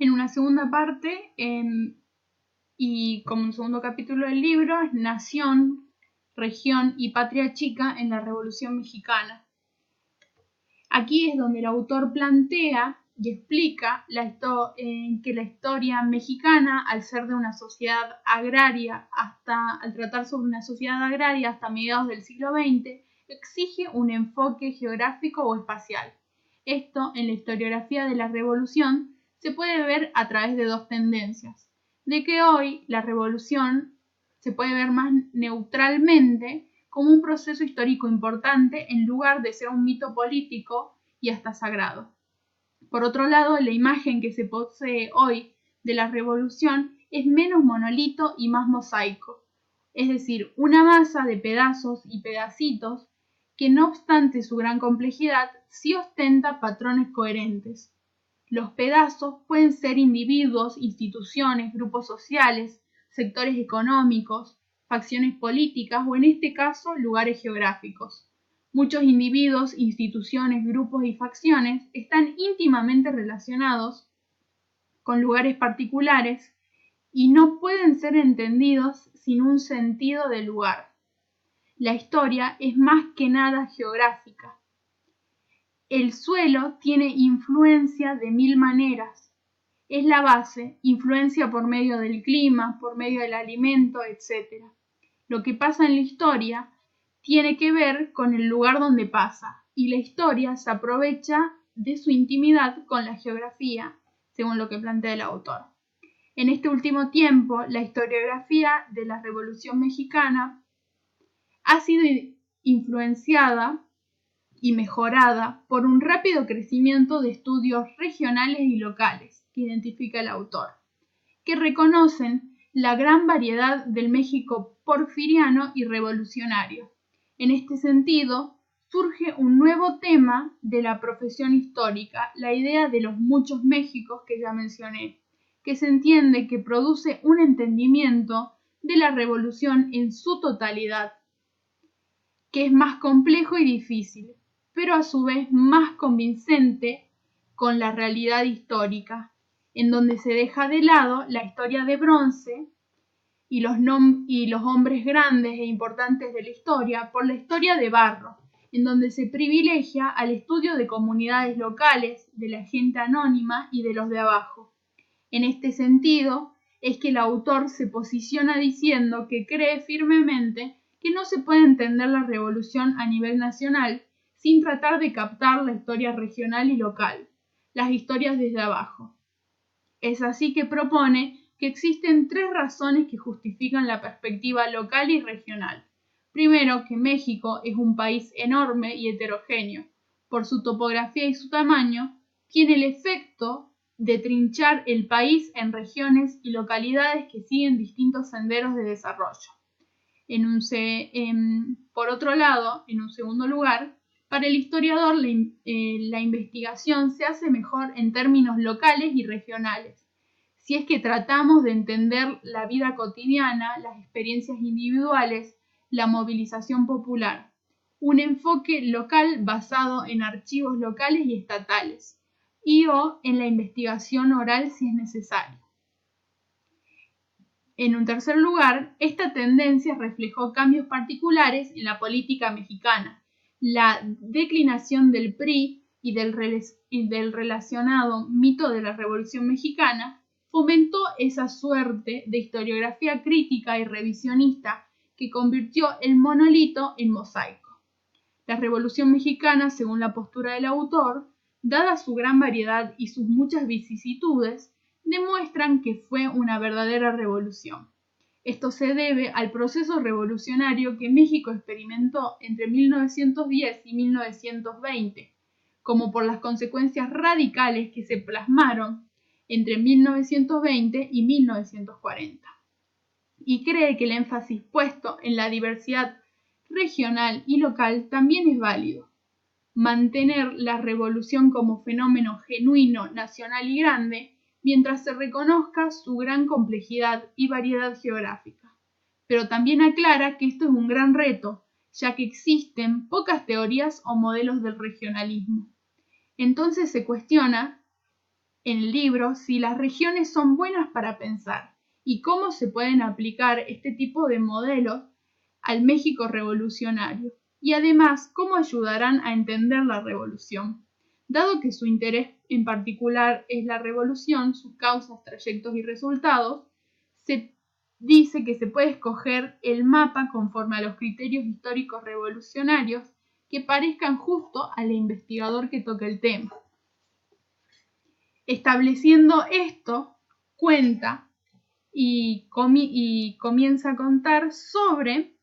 En una segunda parte, y como un segundo capítulo del libro, es Nación, Región y Patria Chica en la Revolución Mexicana. Aquí es donde el autor plantea y explica que la historia mexicana, al ser de una sociedad agraria, al tratar sobre una sociedad agraria hasta mediados del siglo XX, exige un enfoque geográfico o espacial. Esto, en la historiografía de la revolución, se puede ver a través de dos tendencias. De que hoy la revolución se puede ver más neutralmente como un proceso histórico importante en lugar de ser un mito político y hasta sagrado. Por otro lado, la imagen que se posee hoy de la revolución es menos monolito y más mosaico, es decir, una masa de pedazos y pedacitos que, no obstante su gran complejidad, sí ostenta patrones coherentes. Los pedazos pueden ser individuos, instituciones, grupos sociales, sectores económicos, facciones políticas o, en este caso, lugares geográficos. Muchos individuos, instituciones, grupos y facciones están íntimamente relacionados con lugares particulares y no pueden ser entendidos sin un sentido de lugar. La historia es más que nada geográfica. El suelo tiene influencia de mil maneras. Es la base, influencia por medio del clima, por medio del alimento, etc. Lo que pasa en la historia tiene que ver con el lugar donde pasa, y la historia se aprovecha de su intimidad con la geografía, según lo que plantea el autor. En este último tiempo, la historiografía de la Revolución Mexicana ha sido influenciada y mejorada por un rápido crecimiento de estudios regionales y locales que identifica el autor, que reconocen la gran variedad del México porfiriano y revolucionario. En este sentido, surge un nuevo tema de la profesión histórica, la idea de los muchos Méxicos que ya mencioné, que se entiende que produce un entendimiento de la revolución en su totalidad, que es más complejo y difícil, pero a su vez más convincente con la realidad histórica, en donde se deja de lado la historia de bronce y los hombres grandes e importantes de la historia por la historia de barro, en donde se privilegia al estudio de comunidades locales, de la gente anónima y de los de abajo. En este sentido, es que el autor se posiciona diciendo que cree firmemente que no se puede entender la revolución a nivel nacional sin tratar de captar la historia regional y local, las historias desde abajo. Es así que propone que existen tres razones que justifican la perspectiva local y regional. Primero, que México es un país enorme y heterogéneo. Por su topografía y su tamaño, tiene el efecto de trinchar el país en regiones y localidades que siguen distintos senderos de desarrollo. Por otro lado, en un segundo lugar, para el historiador la investigación se hace mejor en términos locales y regionales, si es que tratamos de entender la vida cotidiana, las experiencias individuales, la movilización popular. Un enfoque local basado en archivos locales y estatales, o en la investigación oral si es necesario. En un tercer lugar, esta tendencia reflejó cambios particulares en la política mexicana. La declinación del PRI y del relacionado mito de la Revolución Mexicana fomentó esa suerte de historiografía crítica y revisionista que convirtió el monolito en mosaico. La Revolución Mexicana, según la postura del autor, dada su gran variedad y sus muchas vicisitudes, demuestran que fue una verdadera revolución. Esto se debe al proceso revolucionario que México experimentó entre 1910 y 1920, como por las consecuencias radicales que se plasmaron entre 1920 y 1940. Y cree que el énfasis puesto en la diversidad regional y local también es válido. Mantener la revolución como fenómeno genuino, nacional y grande, mientras se reconozca su gran complejidad y variedad geográfica. Pero también aclara que esto es un gran reto, ya que existen pocas teorías o modelos del regionalismo. Entonces se cuestiona en el libro si las regiones son buenas para pensar y cómo se pueden aplicar este tipo de modelos al México revolucionario, y además cómo ayudarán a entender la revolución. Dado que su interés en particular es la revolución, sus causas, trayectos y resultados, se dice que se puede escoger el mapa conforme a los criterios históricos revolucionarios que parezcan justo al investigador que toque el tema. Estableciendo esto, cuenta y comienza a contar sobre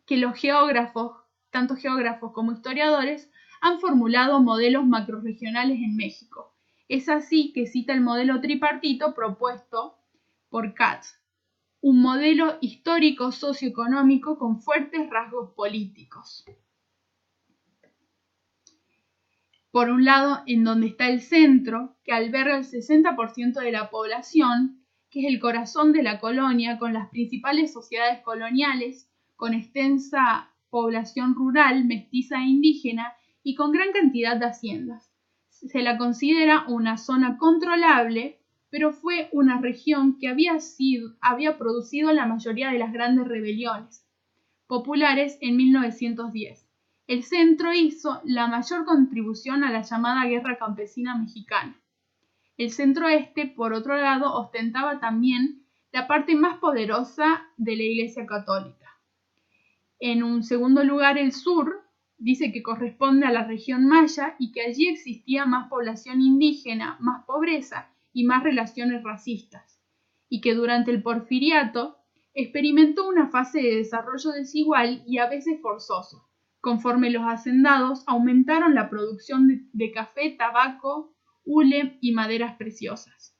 que los geógrafos, tanto geógrafos como historiadores, han formulado modelos macrorregionales en México. Es así que cita el modelo tripartito propuesto por Katz, un modelo histórico socioeconómico con fuertes rasgos políticos. Por un lado, en donde está el centro, que alberga el 60% de la población, que es el corazón de la colonia, con las principales sociedades coloniales, con extensa población rural, mestiza e indígena, y con gran cantidad de haciendas. Se la considera una zona controlable, pero fue una región que había producido la mayoría de las grandes rebeliones populares en 1910. El centro hizo la mayor contribución a la llamada Guerra Campesina Mexicana. El centro-este, por otro lado, ostentaba también la parte más poderosa de la Iglesia Católica. En un segundo lugar, el sur dice que corresponde a la región maya y que allí existía más población indígena, más pobreza y más relaciones racistas, y que durante el porfiriato experimentó una fase de desarrollo desigual y a veces forzoso, conforme los hacendados aumentaron la producción de café, tabaco, hule y maderas preciosas.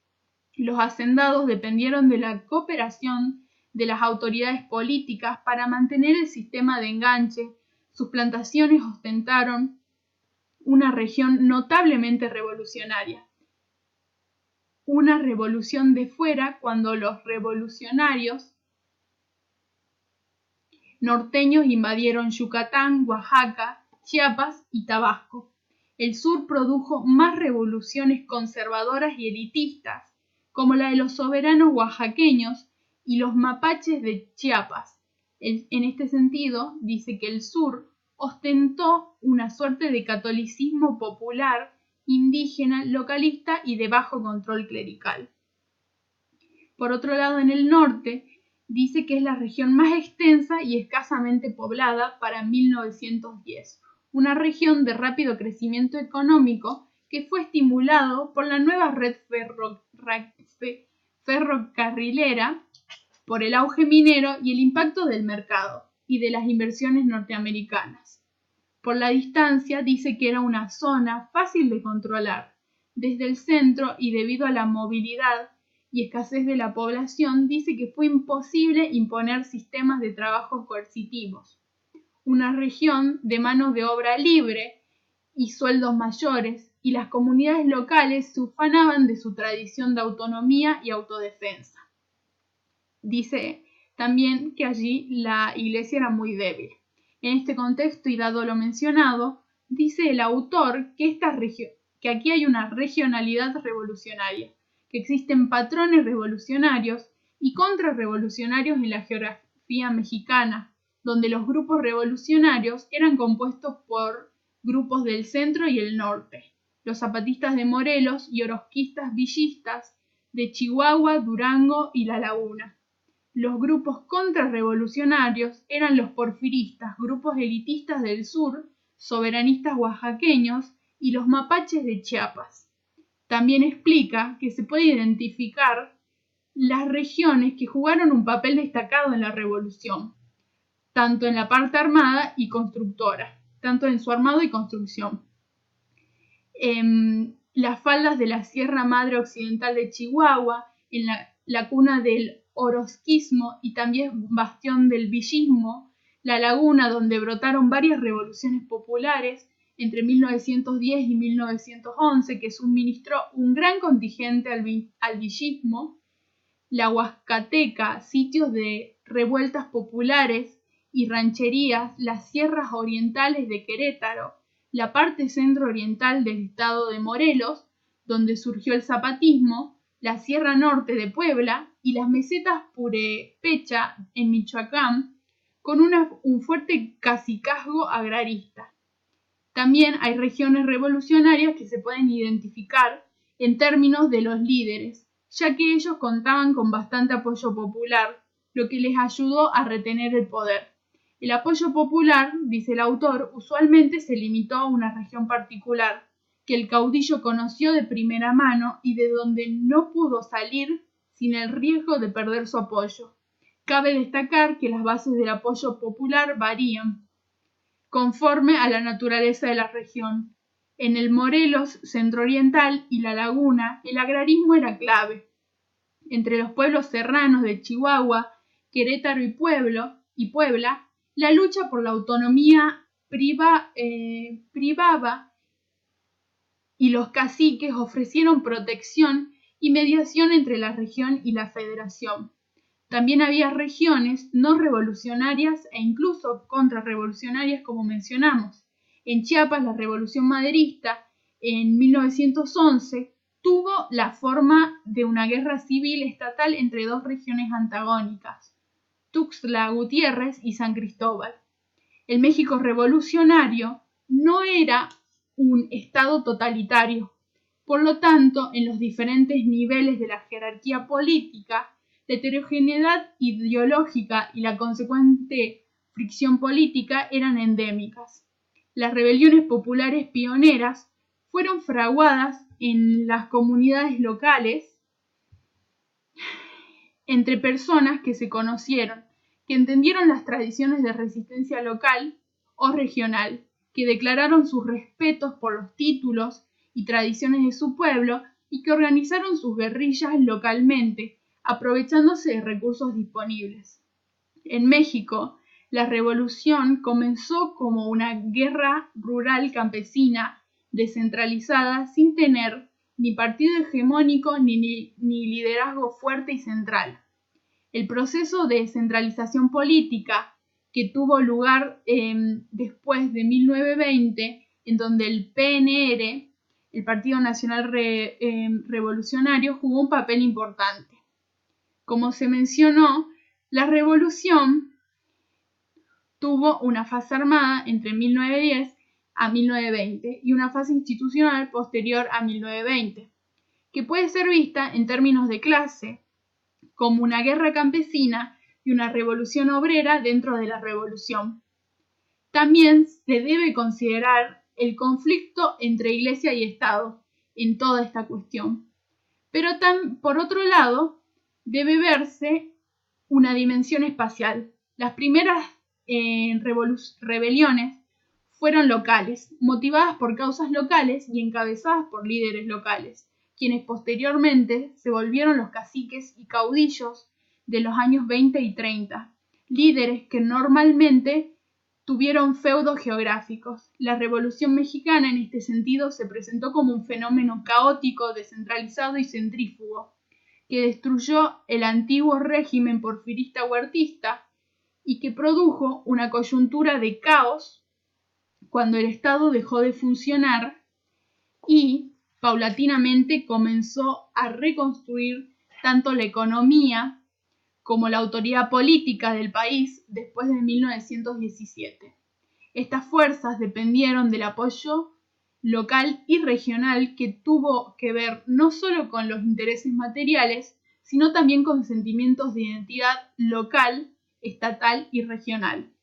Los hacendados dependieron de la cooperación de las autoridades políticas para mantener el sistema de enganche. Sus plantaciones ostentaron una región notablemente revolucionaria. Una revolución de fuera cuando los revolucionarios norteños invadieron Yucatán, Oaxaca, Chiapas y Tabasco. El sur produjo más revoluciones conservadoras y elitistas, como la de los soberanos oaxaqueños y los mapaches de Chiapas. En este sentido, dice que el sur ostentó una suerte de catolicismo popular, indígena, localista y de bajo control clerical. Por otro lado, en el norte, dice que es la región más extensa y escasamente poblada para 1910, una región de rápido crecimiento económico que fue estimulado por la nueva red ferrocarrilera, por el auge minero y el impacto del mercado y de las inversiones norteamericanas. Por la distancia, dice que era una zona fácil de controlar. Desde el centro y debido a la movilidad y escasez de la población, dice que fue imposible imponer sistemas de trabajo coercitivos. Una región de mano de obra libre y sueldos mayores, y las comunidades locales se ufanaban de su tradición de autonomía y autodefensa. Dice también que allí la iglesia era muy débil. En este contexto, y dado lo mencionado, dice el autor que aquí hay una regionalidad revolucionaria, que existen patrones revolucionarios y contrarrevolucionarios en la geografía mexicana, donde los grupos revolucionarios eran compuestos por grupos del centro y el norte, los zapatistas de Morelos y orozquistas villistas de Chihuahua, Durango y La Laguna. Los grupos contrarrevolucionarios eran los porfiristas, grupos elitistas del sur, soberanistas oaxaqueños y los mapaches de Chiapas. También explica que se puede identificar las regiones que jugaron un papel destacado en la revolución, tanto en la parte armada y constructora, tanto en su armado y construcción. Las faldas de la Sierra Madre Occidental de Chihuahua, en la cuna del orozquismo y también bastión del villismo, La Laguna, donde brotaron varias revoluciones populares entre 1910 y 1911, que suministró un gran contingente al villismo, la Huascateca, sitios de revueltas populares y rancherías, las sierras orientales de Querétaro, la parte centro-oriental del estado de Morelos, donde surgió el zapatismo, la Sierra Norte de Puebla y las mesetas Purépecha en Michoacán, con un fuerte cacicazgo agrarista. También hay regiones revolucionarias que se pueden identificar en términos de los líderes, ya que ellos contaban con bastante apoyo popular, lo que les ayudó a retener el poder. El apoyo popular, dice el autor, usualmente se limitó a una región particular, que el caudillo conoció de primera mano y de donde no pudo salir sin el riesgo de perder su apoyo. Cabe destacar que las bases del apoyo popular varían conforme a la naturaleza de la región. En el Morelos centro-oriental y la Laguna, el agrarismo era clave. Entre los pueblos serranos de Chihuahua, Querétaro y Puebla, la lucha por la autonomía privaba y los caciques ofrecieron protección y mediación entre la región y la federación. También había regiones no revolucionarias e incluso contrarrevolucionarias, como mencionamos. En Chiapas, la revolución maderista, en 1911, tuvo la forma de una guerra civil estatal entre dos regiones antagónicas, Tuxtla Gutiérrez y San Cristóbal. El México revolucionario no era un estado totalitario. Por lo tanto, en los diferentes niveles de la jerarquía política, la heterogeneidad ideológica y la consecuente fricción política eran endémicas. Las rebeliones populares pioneras fueron fraguadas en las comunidades locales entre personas que se conocieron, que entendieron las tradiciones de resistencia local o regional, que declararon sus respetos por los títulos y tradiciones de su pueblo y que organizaron sus guerrillas localmente, aprovechándose de recursos disponibles. En México, la revolución comenzó como una guerra rural campesina descentralizada sin tener ni partido hegemónico ni liderazgo fuerte y central. El proceso de centralización política que tuvo lugar después de 1920, en donde el PNR, el Partido Nacional Revolucionario, jugó un papel importante. Como se mencionó, la revolución tuvo una fase armada entre 1910 a 1920 y una fase institucional posterior a 1920, que puede ser vista en términos de clase como una guerra campesina y una revolución obrera dentro de la revolución. También se debe considerar el conflicto entre Iglesia y Estado en toda esta cuestión. Pero por otro lado, debe verse una dimensión espacial. Las primeras rebeliones fueron locales, motivadas por causas locales y encabezadas por líderes locales, quienes posteriormente se volvieron los caciques y caudillos de los años 20 y 30, líderes que normalmente tuvieron feudos geográficos. La Revolución Mexicana en este sentido se presentó como un fenómeno caótico, descentralizado y centrífugo, que destruyó el antiguo régimen porfirista huertista y que produjo una coyuntura de caos cuando el Estado dejó de funcionar y paulatinamente comenzó a reconstruir tanto la economía como la autoridad política del país después de 1917. Estas fuerzas dependieron del apoyo local y regional que tuvo que ver no solo con los intereses materiales, sino también con sentimientos de identidad local, estatal y regional.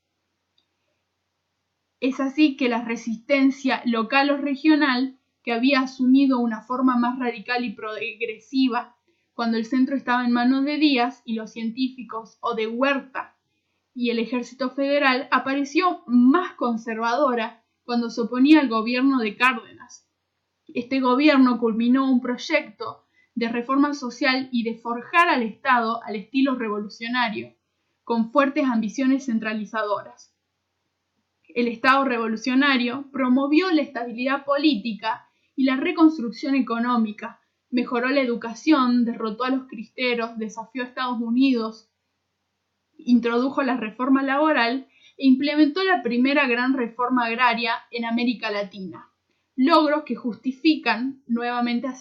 Es así que la resistencia local o regional, que había asumido una forma más radical y progresiva cuando el centro estaba en manos de Díaz y los científicos, o de Huerta y el ejército federal, apareció más conservadora cuando se oponía al gobierno de Cárdenas. Este gobierno culminó un proyecto de reforma social y de forjar al Estado al estilo revolucionario, con fuertes ambiciones centralizadoras. El Estado revolucionario promovió la estabilidad política y la reconstrucción económica, mejoró la educación, derrotó a los cristeros, desafió a Estados Unidos, introdujo la reforma laboral, e implementó la primera gran reforma agraria en América Latina, logros que justifican nuevamente a